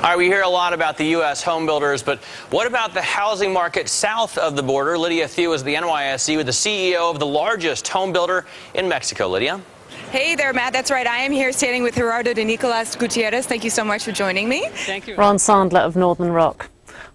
All right, we hear a lot about the U.S. home builders, but what about the housing market south of the border? Lydia Thiel is the NYSE with the CEO of the largest home builder in Mexico. Lydia? Hey there, Matt. That's right. I am here standing with Gerardo de Nicolas Gutierrez. Thank you so much for joining me. Thank you. Ron Sandler of Northern Rock.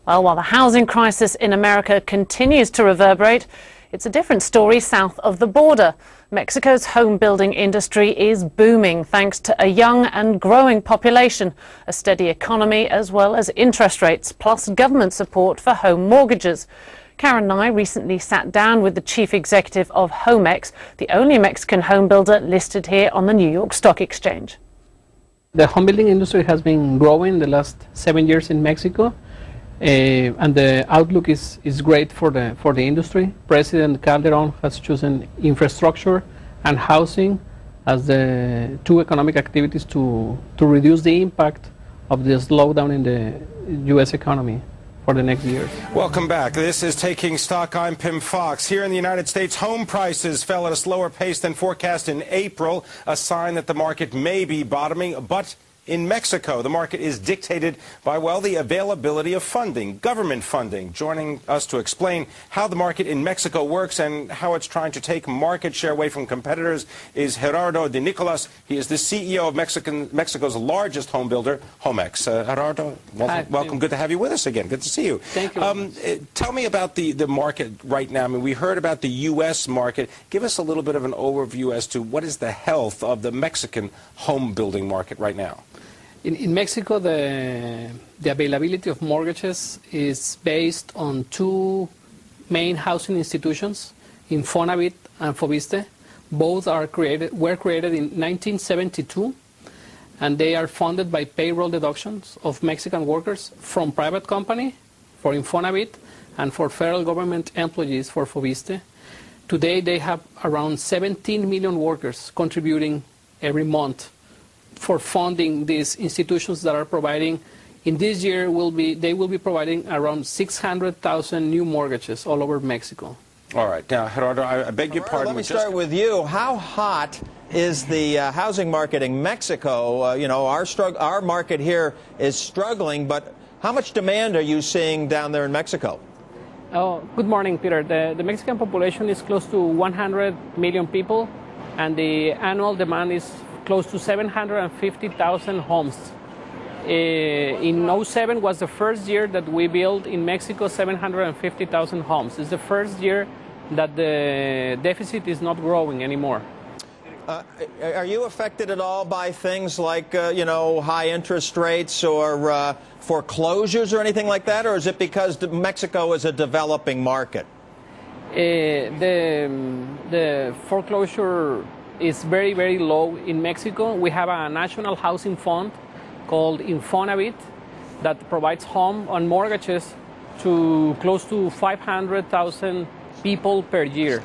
Well, while the housing crisis in America continues to reverberate, it's a different story south of the border. Mexico's home building industry is booming thanks to a young and growing population, a steady economy, as well as interest rates, plus government support for home mortgages. Karen Nye recently sat down with the chief executive of Homex, the only Mexican home builder listed here on the New York Stock Exchange. The home building industry has been growing the last 7 years in Mexico. And the outlook is great for the industry. President Calderon has chosen infrastructure and housing as the two economic activities to reduce the impact of the slowdown in the U.S. economy for the next years. Welcome back. This is Taking Stock. I'm Pim Fox. Here in the United States, home prices fell at a slower pace than forecast in April, a sign that the market may be bottoming, but in Mexico, the market is dictated by, well, the availability of funding, government funding. Joining us to explain how the market in Mexico works and how it's trying to take market share away from competitors is Gerardo de Nicolas. He is the CEO of Mexico's largest home builder, Homex. Gerardo, welcome. Good to have you with us again. Good to see you. Thank you. Tell me about the market right now. I mean, we heard about the U.S. market. Give us a little bit of an overview as to what is the health of the Mexican home building market right now. In Mexico, the availability of mortgages is based on two main housing institutions, Infonavit and Foviste. Both were created in 1972, and they are funded by payroll deductions of Mexican workers from private company for Infonavit and for federal government employees for Foviste. Today, they have around 17 million workers contributing every month for funding these institutions that are providing. In this year, they will be providing around 600,000 new mortgages all over Mexico. All right. Now, Gerardo, I beg your pardon. Let me start with you. How hot is the housing market in Mexico? You know, our market here is struggling, but how much demand are you seeing down there in Mexico? Oh, good morning, Peter. The Mexican population is close to 100 million people, and the annual demand is close to 750,000 homes. In 2007 was the first year that we built in Mexico 750,000 homes. It's the first year that the deficit is not growing anymore. Are you affected at all by things like, you know, high interest rates or foreclosures or anything like that, or is it because Mexico is a developing market? The foreclosure is very, very low in Mexico. We have a national housing fund called Infonavit that provides home and mortgages to close to 500,000 people per year.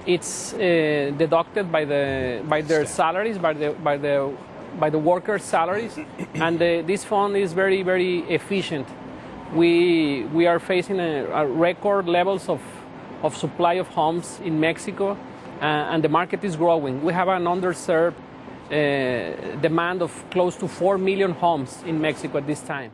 It's deducted by their salaries, by the workers' salaries, and this fund is very, very efficient. We are facing a record levels of supply of homes in Mexico. And the market is growing. We have an underserved demand of close to 4 million homes in Mexico at this time.